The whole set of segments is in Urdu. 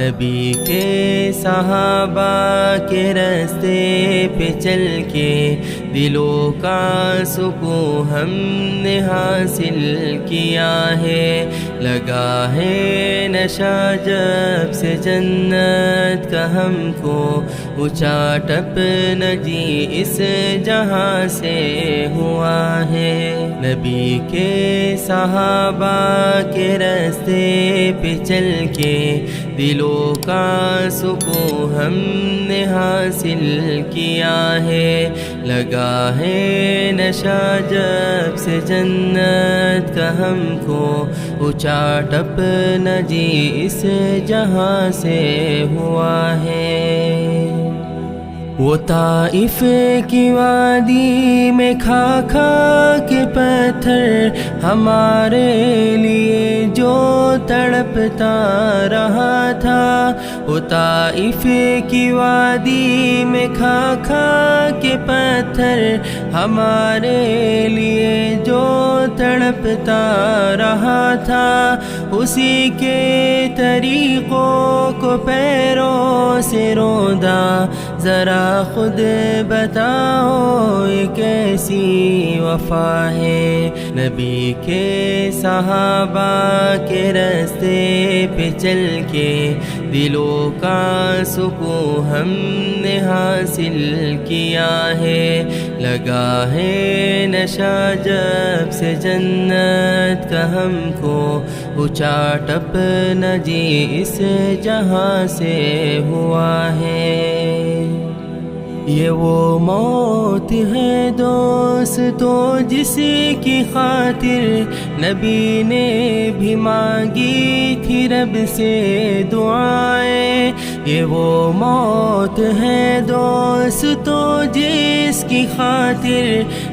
نبی کے صحابہ کے راستے پہ چل کے دلوں کا سکون ہم نے حاصل کیا ہے، لگا ہے نشہ جب سے جنت کا ہم کو، اونچا ٹپ نجی اس جہاں سے ہوا ہے۔ نبی کے صحابہ کے راستے پہ چل کے دلوں کا سکون ہم نے حاصل کیا ہے، لگا ہے نشہ جب سے جنت کا ہم کو، اونچا ٹپ نجی اس جہاں سے ہوا ہے۔ وہ طائف کی وادی میں کھا کھا کے پتھر ہمارے لیے جو تڑپتا رہا تھا، وہ طائف کی وادی میں کھا کھا کے پتھر ہمارے لیے جو تڑپتا رہا تھا، اسی کے طریقوں کو پیروں سے روندا، ذرا خود بتاؤ یہ کیسی وفا ہے۔ نبی کے صحابہ کے راستے پہ چل کے دلوں کا سکون ہم نے حاصل کیا ہے، لگا ہے نشہ جب سے جنت کا ہم کو، اونچا ٹپ نجی اس جہاں سے ہوا ہے۔ یہ وہ موت ہے دوستو جس کی خاطر نبی نے بھی مانگی تھی رب سے دعائیں، یہ وہ موت ہے دوستو جس کی خاطر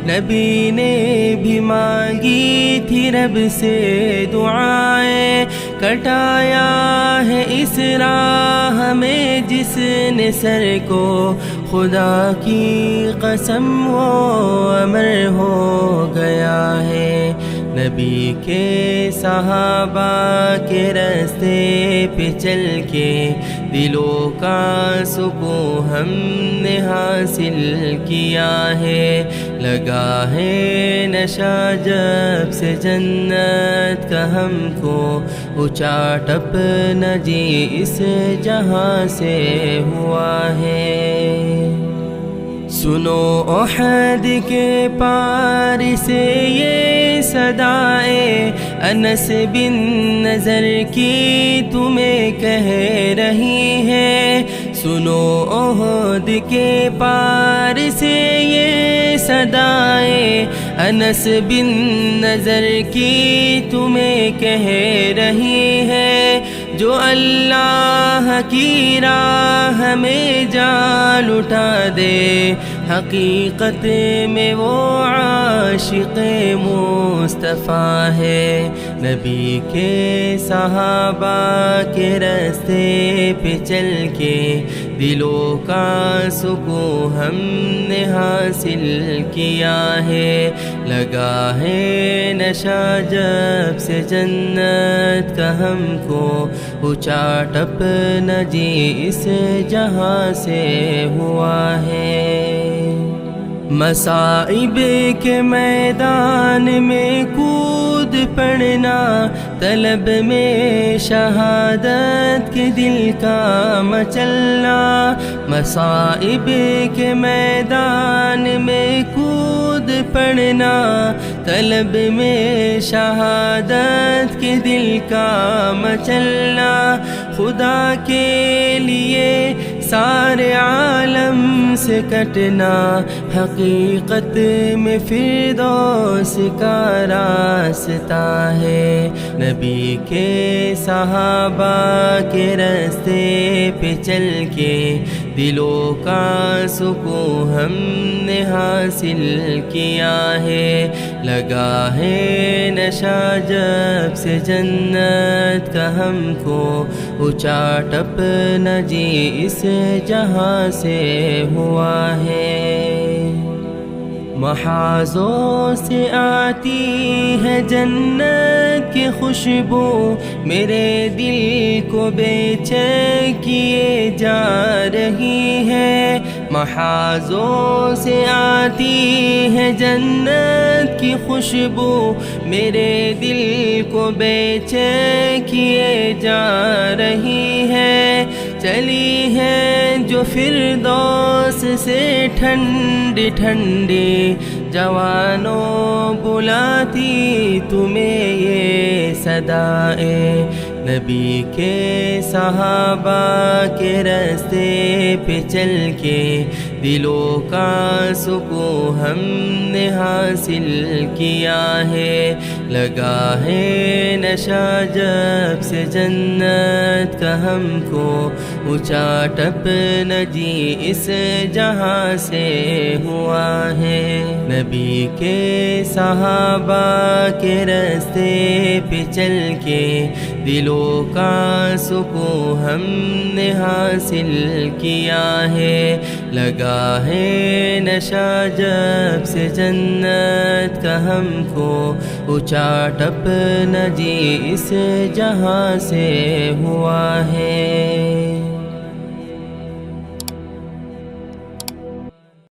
نبی نے بھی مانگی تھی رب سے دعائیں، کٹایا ہے اس راہ میں جس نے سر کو، خدا کی قسم وہ امر ہو گیا ہے۔ نبی کے صحابہ کے راستے پہ چل کے دلوں کا سکون ہم نے حاصل کیا ہے، لگا ہے نشہ جب سے جنت کا ہم کو، اونچا ٹپ نجی اس جہاں سے ہوا ہے۔ سنو احد کے پار سے یہ صدائے انس بن نضر کی تمہیں کہہ رہی ہے، سنو احد کے پار سے یہ صدائے انس بن نضر کی تمہیں کہہ رہی ہے، جو اللہ کی راہ میں جان لٹا دے، حقیقت میں وہ عاشق مصطفیٰ ہے۔ نبی کے صحابہ کے راستے پہ چل کے دلوں کا سکون ہم نے حاصل کیا ہے، لگا ہے نشہ جب سے جنت کا ہم کو، اونچا ٹپ نجی اس جہاں سے ہوا ہے۔ مصائب کے میدان میں کود پڑنا، طلب میں شہادت کے دل کا مچلنا، مصائب کے میدان میں کود پڑنا، طلب میں شہادت کے دل کا مچلنا، خدا کے لیے سارے عالم سے کٹنا، حقیقت میں فردوس کا راستہ ہے۔ نبی کے صحابہ کے راستے پہ چل کے دلوں کا سکون ہم نے حاصل کیا ہے، لگا ہے نشہ جب سے جنت کا ہم کو، اونچا ٹپ نجی اس جہاں سے ہوا ہے۔ محاذوں سے آتی ہے جنت کی خوشبو، میرے دل کو بے چین کیے جا رہی ہے۔ محاذوں سے آتی ہے جنت کی خوشبو، میرے دل کو بے چین کیے جا رہی ہے۔ چلی ہے جو فردوس سے ٹھنڈی ٹھنڈی، جوانوں بلاتی تمہیں یہ صدائے۔ نبی کے صحابہ کے راستے پہ چل کے دلوں کا سکون ہم نے حاصل کیا ہے۔ لگا ہے نشہ جب سے جنت کا ہم کو، اونچا ٹپ نجی اس جہاں سے ہوا ہے۔ نبی کے صحابہ کے راستے پہ چل کے دلوں کا سکون ہم نے حاصل کیا ہے۔ لگا ہے نشہ جب سے جنت کا ہم کو، اونچا ٹپ نجی اس جہاں سے ہوا ہے۔